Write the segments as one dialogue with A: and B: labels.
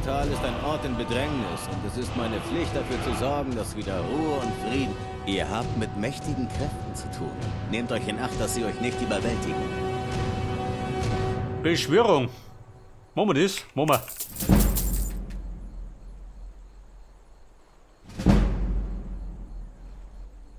A: Tal ist ein Ort in Bedrängnis und es ist meine Pflicht, dafür zu sorgen, dass wieder Ruhe und Frieden... Ihr habt mit mächtigen Kräften zu tun. Nehmt euch in Acht, dass sie euch nicht überwältigen.
B: Beschwörung. Machen wir das? Machen wir.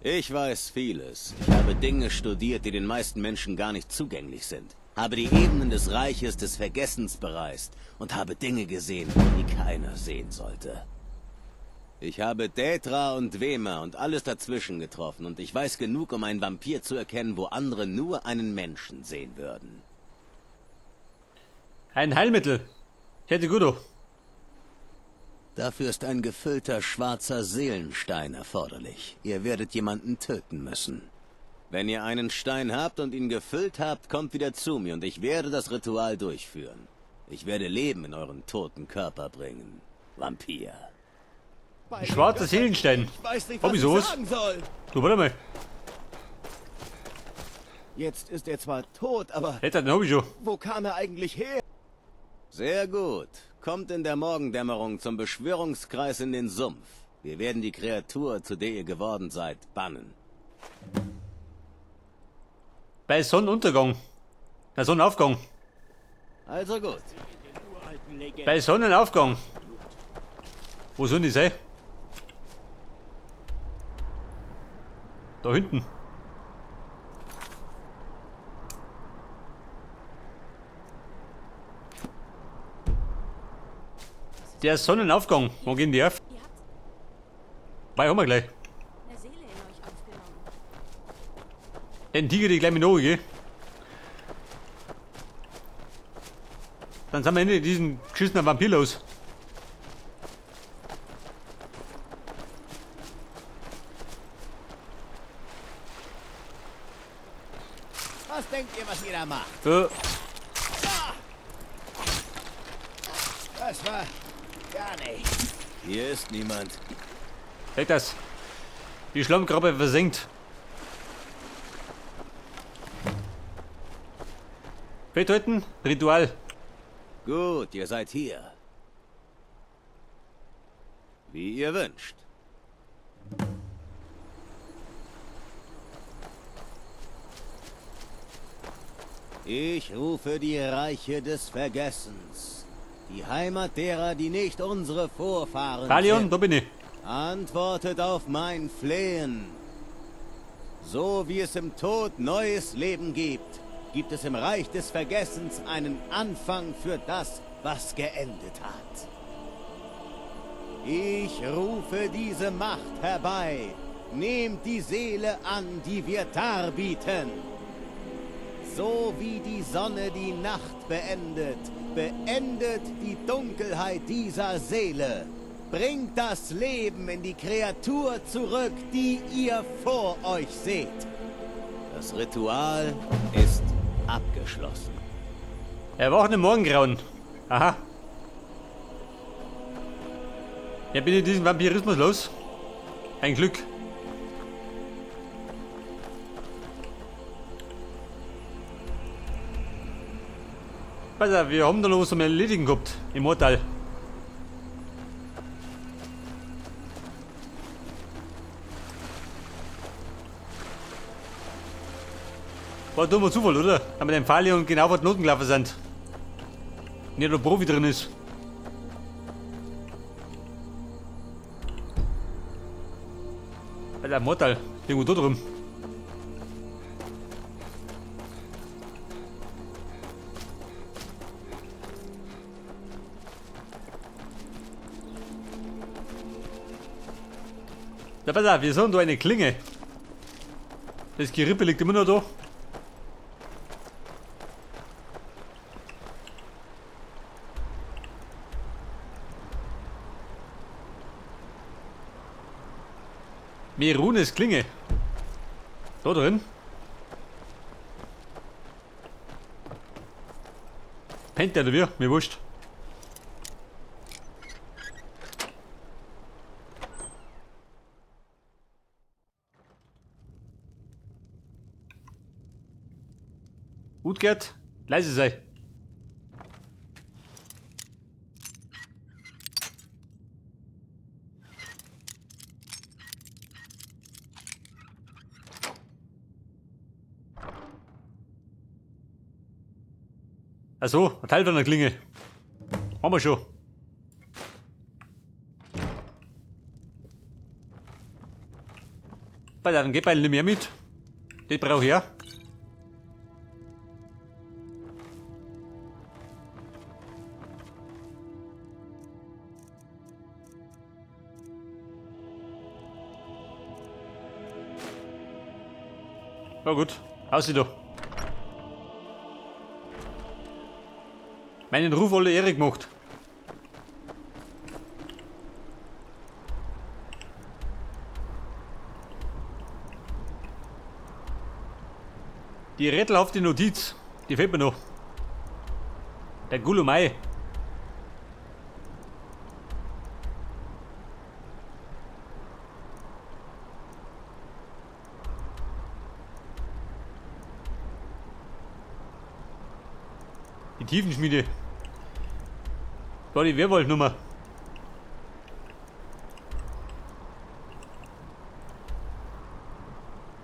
A: Ich weiß vieles. Ich habe Dinge studiert, die den meisten Menschen gar nicht zugänglich sind. Habe die Ebenen des Reiches des Vergessens bereist und habe Dinge gesehen, die keiner sehen sollte. Ich habe Dätra und Wema und alles dazwischen getroffen und ich weiß genug, um einen Vampir zu erkennen, wo andere nur einen Menschen sehen würden.
B: Ein Heilmittel. Hätte gut.
A: Dafür ist ein gefüllter schwarzer Seelenstein erforderlich. Ihr werdet jemanden töten müssen. Wenn ihr einen Stein habt und ihn gefüllt habt, kommt wieder zu mir und ich werde das Ritual durchführen. Ich werde Leben in euren toten Körper bringen. Vampir.
B: Ein schwarzer Seelenstein.
C: Ich weiß nicht,
B: Hab
C: was
B: ich
C: ich
B: sowas?
C: sagen soll.
B: Du, warte mal.
C: Jetzt ist er zwar tot, aber
B: Hätte den hab ich schon.
C: wo kam er eigentlich her?
A: Sehr gut. Kommt in der Morgendämmerung zum Beschwörungskreis in den Sumpf. Wir werden die Kreatur, zu der ihr geworden seid, bannen.
B: Bei Sonnenuntergang. Bei Sonnenaufgang.
A: Also gut.
B: Bei Sonnenaufgang. Wo sollen die sein? Da hinten. Der Sonnenaufgang. Wo gehen die auf? Bei haben wir gleich.
D: Eine Seele in euch aufgenommen.
B: Den Tiger, die gleich mit hoch, gell? Dann sind wir hinter diesen geschissenen Vampir los.
C: Was denkt ihr, was ihr da macht? Das war gar nicht.
A: Hier ist niemand.
B: Weg das. Die Schlammkrabbe versenkt. Festhalten, Ritual.
A: Gut, ihr seid hier. Wie ihr wünscht. Ich rufe die Reiche des Vergessens. Die Heimat derer, die nicht unsere Vorfahren
B: Talion,
A: sind.
B: da bin ich.
A: Antwortet auf mein Flehen. So wie es im Tod neues Leben gibt, gibt es im Reich des Vergessens einen Anfang für das, was geendet hat. Ich rufe diese Macht herbei. Nehmt die Seele an, die wir darbieten. So wie die Sonne die Nacht beendet, beendet die Dunkelheit dieser Seele. Bringt das Leben in die Kreatur zurück, die ihr vor euch seht. Das Ritual ist abgeschlossen.
B: Erwachen im Morgengrauen. Aha. Ja, bin ich diesen Vampirismus los? Ein Glück. Pass auf, wir haben da noch was zum Erledigen gehabt. Im Urteil. War dummer Zufall, oder? Haben wir den Pfeile und genau was Noten gelaufen sind. Nicht der Profi drin ist. Alter, Mortal. Irgendwo da drum. Ja, pass auf, wir sind da eine Klinge. Das Gerippe liegt immer noch da. Merunes Klinge. Da drin. Pennt der oder wie? Mir wurscht. Utgert, leise sei. Achso, ein Teil von der Klinge. Haben wir schon. Dann gib einen mehr mit. Das brauche ich ja. Ja gut, aus sie doch. Meinen Ruf alle Ehre gemacht. Die rätselhafte Notiz, die fehlt mir noch. Der Gulumai. Die Tiefenschmiede. Da die Werwolf-Nummer.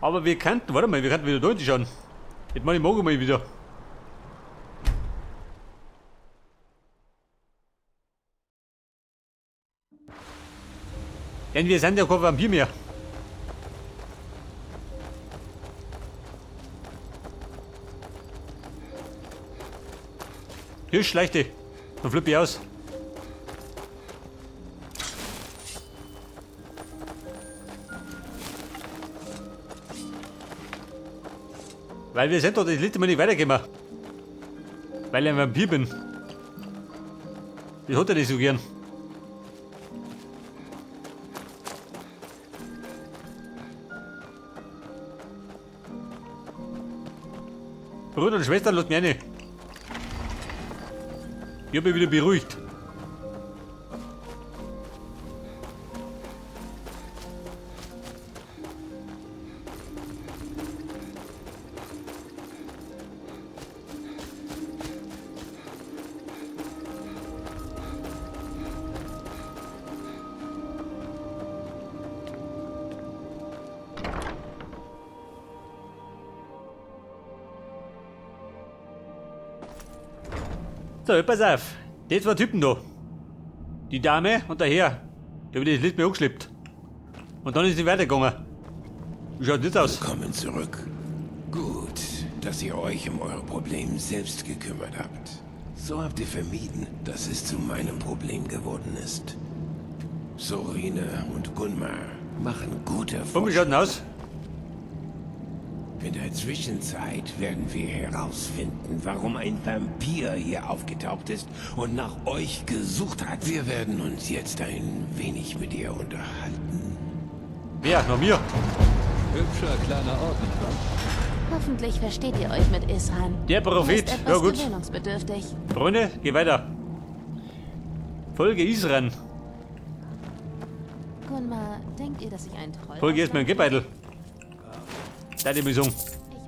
B: Aber wir kannten, warte mal, wir kannten wieder deutlich schauen. Jetzt mal ich morgen mal wieder. Denn wir sind ja kein Vampir mehr. Hier ist Schleichte. Dann flippe ich aus. Weil wir sind doch das letzte Mal nicht weitergekommen. Weil ich ein Vampir bin. Das hat er nicht so gern. Bruder und Schwester, lasst mich rein. Ich hab mich wieder beruhigt. So, pass auf. Die zwei Typen da. Die Dame und der Herr. Der wird das letzte Mal angeschleppt. Und dann ist sie weitergegangen. Wie schaut das aus?
E: Willkommen zurück. Gut, dass ihr euch um eure Probleme selbst gekümmert habt. So habt ihr vermieden, dass es zu meinem Problem geworden ist. Sorine und Gunmar machen gute
B: Und wie schaut denn aus?
E: In der Zwischenzeit werden wir herausfinden, warum ein Vampir hier aufgetaucht ist und nach euch gesucht hat. Wir werden uns jetzt ein wenig mit ihr unterhalten.
B: Wer? Noch mir?
F: Hübscher kleiner Ort, nicht wahr?
D: Hoffentlich versteht ihr euch mit Isran.
B: Der
D: Er
B: Prophet.
D: ist
B: Ja
D: etwas
B: gut.
D: gewöhnungsbedürftig.
B: Freunde, geh weiter. Folge Isran.
D: Gunmar, denkt ihr, dass ich einen Troll
B: Folge erstmal ein Geldbeutel. Deine Mission.
D: Ich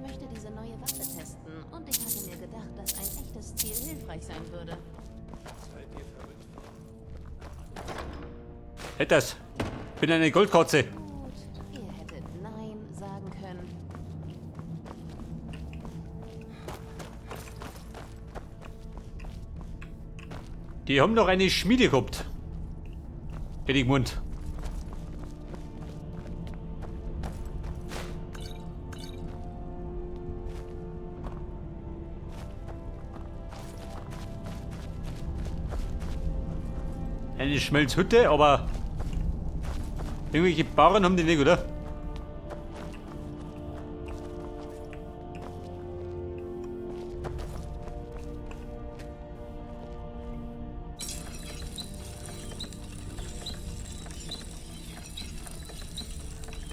D: möchte diese neue Waffe testen und ich hatte mir gedacht, dass ein echtes Ziel hilfreich sein würde.
B: Hätt das. Bin eine Goldkatze.
D: Gut, ihr hättet Nein sagen können.
B: Die haben doch eine Schmiede gehabt. Hätte ich gemeint. Eine Schmelzhütte, aber irgendwelche Bauern haben die nicht, oder?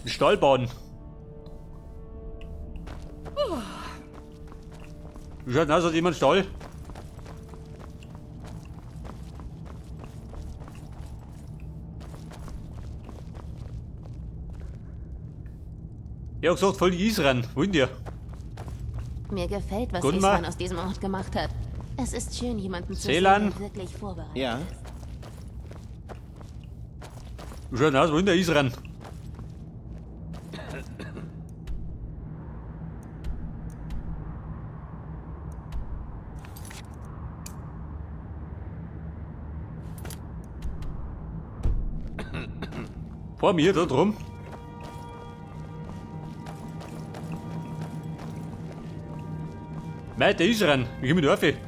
B: Ein Stall bauen. Wie schaut denn aus, hat jemand Stall? Ich hab gesagt, voll die Isran. Wohin dir?
D: Mir gefällt, was
B: Gunmar?
D: Isran aus diesem Ort gemacht hat. Es ist schön, jemanden zu
B: Seelan?
D: sehen, der wirklich vorbereitet
C: Ja,
D: ist.
B: Wie schaut denn aus, wohin der Isran? Vor mir, da drum. Mei, der ist ran. Ich geh mit auf. Der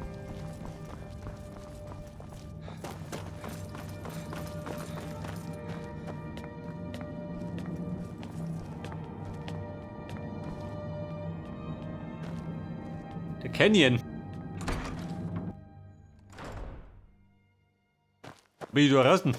B: Canyon. Bin ich da draußen?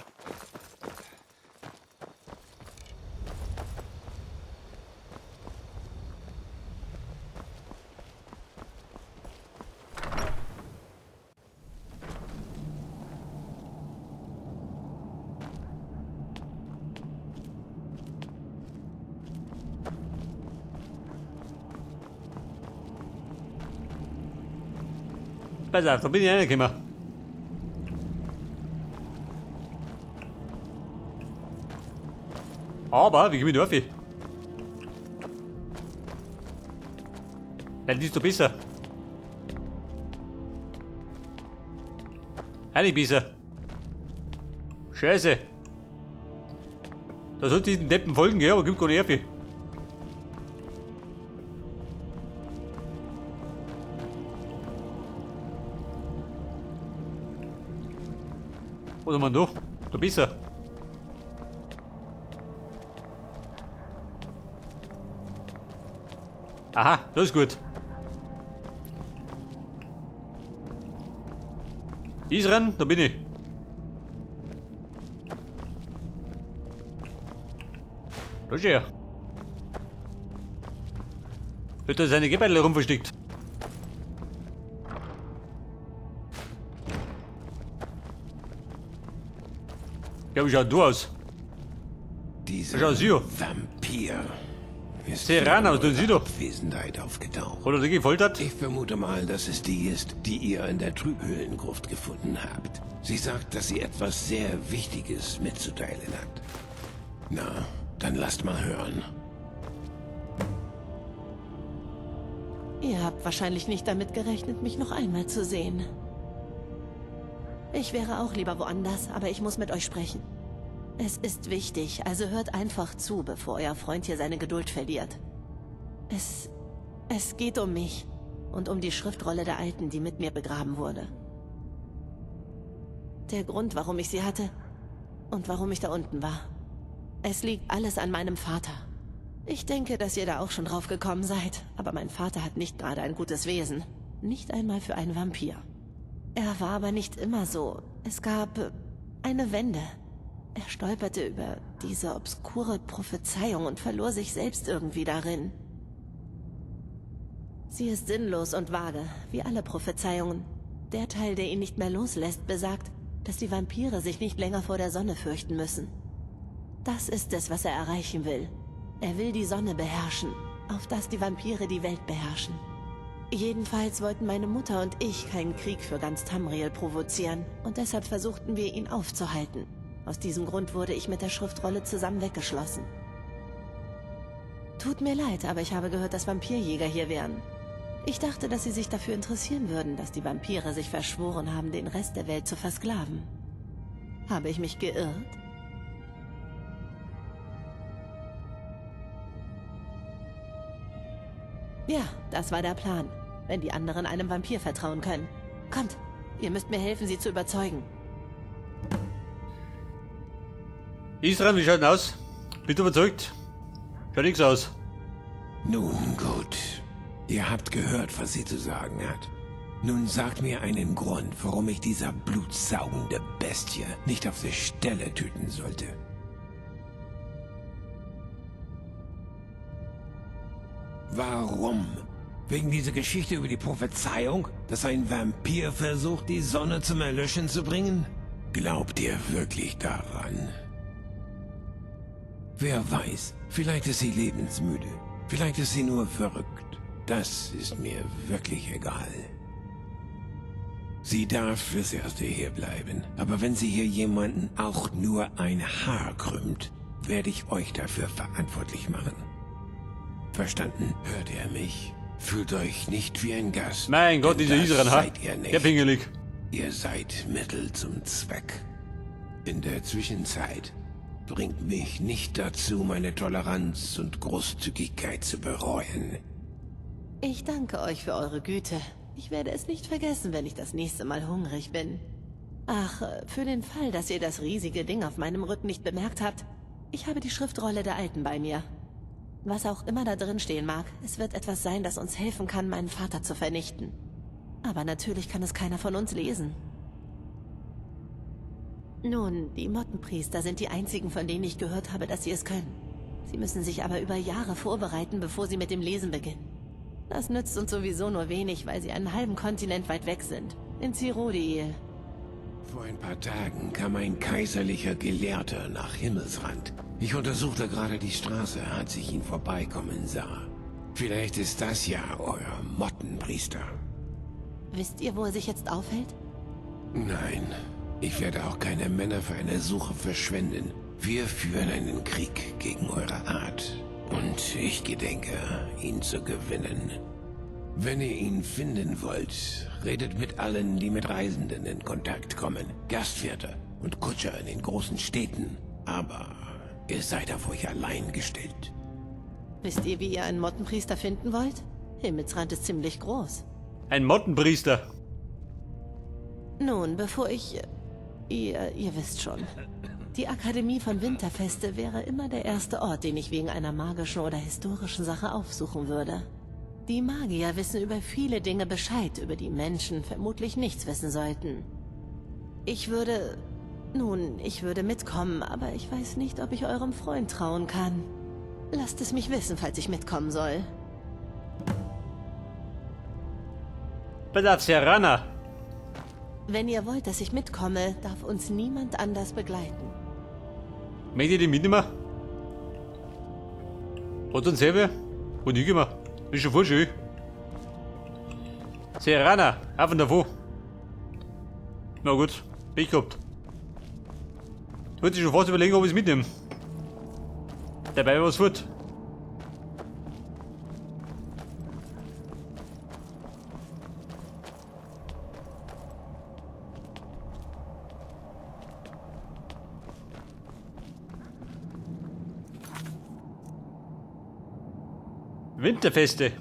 B: Pass auf, da bin ich reingekommen. Aber, wie gehen wir da rauf? Nein, die ist doch besser. Eine besser. Scheiße. Da sollte ich den Deppen folgen, gell, aber gibt gar nicht rauf. Oder man doch, da besser. Aha, das ist gut. Ist ran, da bin ich. Da ist er. Hat er seine Gebäude herum versteckt. Ja, wie schaut du aus?
E: Dieser
B: Schau, sieh.
E: Vampir ist
B: Serran aus, du siehst doch.
E: Abwesenheit aufgetaucht.
B: Oder die gefoltert?
E: Ich vermute mal, dass es die ist, die ihr in der Trübhöhlengruft gefunden habt. Sie sagt, dass sie etwas sehr Wichtiges mitzuteilen hat. Na, dann lasst mal hören.
G: Ihr habt wahrscheinlich nicht damit gerechnet, mich noch einmal zu sehen. Ich wäre auch lieber woanders, aber ich muss mit euch sprechen. Es ist wichtig, also hört einfach zu, bevor euer Freund hier seine Geduld verliert. Es geht um mich und um die Schriftrolle der Alten, die mit mir begraben wurde. Der Grund, warum ich sie hatte und warum ich da unten war. Es liegt alles an meinem Vater. Ich denke, dass ihr da auch schon drauf gekommen seid, aber mein Vater hat nicht gerade ein gutes Wesen. Nicht einmal für einen Vampir. Er war aber nicht immer so. Es gab eine Wende. Er stolperte über diese obskure Prophezeiung und verlor sich selbst irgendwie darin. Sie ist sinnlos und vage, wie alle Prophezeiungen. Der Teil, der ihn nicht mehr loslässt, besagt, dass die Vampire sich nicht länger vor der Sonne fürchten müssen. Das ist es, was er erreichen will. Er will die Sonne beherrschen, auf dass die Vampire die Welt beherrschen. Jedenfalls wollten meine Mutter und ich keinen Krieg für ganz Tamriel provozieren und deshalb versuchten wir, ihn aufzuhalten. Aus diesem Grund wurde ich mit der Schriftrolle zusammen weggeschlossen. Tut mir leid, aber ich habe gehört, dass Vampirjäger hier wären. Ich dachte, dass sie sich dafür interessieren würden, dass die Vampire sich verschworen haben, den Rest der Welt zu versklaven. Habe ich mich geirrt? Ja, das war der Plan. Wenn die anderen einem Vampir vertrauen können. Kommt, ihr müsst mir helfen, sie zu überzeugen.
B: Isran, wie schaut denn aus? Bist du überzeugt? Schaut nichts aus.
E: Nun gut. Ihr habt gehört, was sie zu sagen hat. Nun sagt mir einen Grund, warum ich dieser blutsaugende Bestie nicht auf der Stelle töten sollte. Warum? Wegen dieser Geschichte über die Prophezeiung, dass ein Vampir versucht, die Sonne zum Erlöschen zu bringen? Glaubt ihr wirklich daran? Wer weiß, vielleicht ist sie lebensmüde. Vielleicht ist sie nur verrückt. Das ist mir wirklich egal. Sie darf fürs Erste hier bleiben. Aber wenn sie hier jemanden auch nur ein Haar krümmt, werde ich euch dafür verantwortlich machen. Verstanden? Hört ihr mich? Fühlt euch nicht wie ein Gast.
B: Mein Gott, dieser
E: Das
B: Isran, ha?
E: seid ihr nicht.
B: Der pingelig.
E: Ihr seid Mittel zum Zweck. In der Zwischenzeit bringt mich nicht dazu, meine Toleranz und Großzügigkeit zu bereuen.
G: Ich danke euch für eure Güte. Ich werde es nicht vergessen, wenn ich das nächste Mal hungrig bin. Ach, für den Fall, dass ihr das riesige Ding auf meinem Rücken nicht bemerkt habt, ich habe die Schriftrolle der Alten bei mir. Was auch immer da drin stehen mag, es wird etwas sein, das uns helfen kann, meinen Vater zu vernichten. Aber natürlich kann es keiner von uns lesen. Nun, die Mottenpriester sind die einzigen, von denen ich gehört habe, dass sie es können. Sie müssen sich aber über Jahre vorbereiten, bevor sie mit dem Lesen beginnen. Das nützt uns sowieso nur wenig, weil sie einen halben Kontinent weit weg sind. In Cyrodiil.
E: Vor ein paar Tagen kam ein kaiserlicher Gelehrter nach Himmelsrand. Ich untersuchte gerade die Straße, als ich ihn vorbeikommen sah. Vielleicht ist das ja euer Mottenpriester.
G: Wisst ihr, wo er sich jetzt aufhält?
E: Nein, ich werde auch keine Männer für eine Suche verschwenden. Wir führen einen Krieg gegen eure Art. Und ich gedenke, ihn zu gewinnen. Wenn ihr ihn finden wollt, redet mit allen, die mit Reisenden in Kontakt kommen. Gastwirte und Kutscher in den großen Städten. Aber ihr seid auf euch allein gestellt.
G: Wisst ihr, wie ihr einen Mottenpriester finden wollt? Himmelsrand ist ziemlich groß.
B: Ein Mottenpriester.
G: Nun, bevor ich... Ihr wisst schon. Die Akademie von Winterfeste wäre immer der erste Ort, den ich wegen einer magischen oder historischen Sache aufsuchen würde. Die Magier wissen über viele Dinge Bescheid, über die Menschen vermutlich nichts wissen sollten. Ich würde mitkommen, aber ich weiß nicht, ob ich eurem Freund trauen kann. Lasst es mich wissen, falls ich mitkommen soll.
B: Bedarf Serana.
G: Wenn ihr wollt, dass ich mitkomme, darf uns niemand anders begleiten.
B: Mögt ihr die mitnehmen? Und dann sehen wir, wo nicht gehen. Ist schon voll schön. Serana, auf und davon. Na gut, Pech gehabt. Wollte sich schon fast überlegen, ob ich es mitnehme. Dabei war es fort. Winterfeste.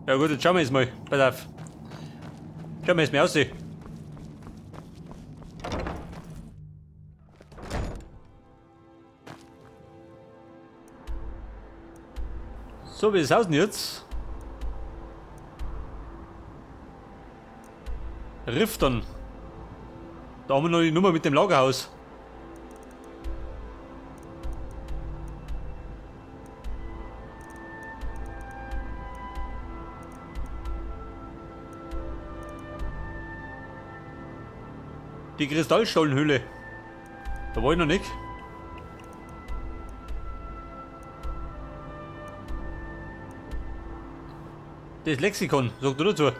B: Ja gut, jetzt schauen wir jetzt mal. Pass auf. Schauen wir jetzt mal aus. So, wie ist es aus denn jetzt? Riftern. Da haben wir noch die Nummer mit dem Lagerhaus. Die Kristallstollenhülle. Da war ich noch nicht. Das Lexikon, sagt du dazu?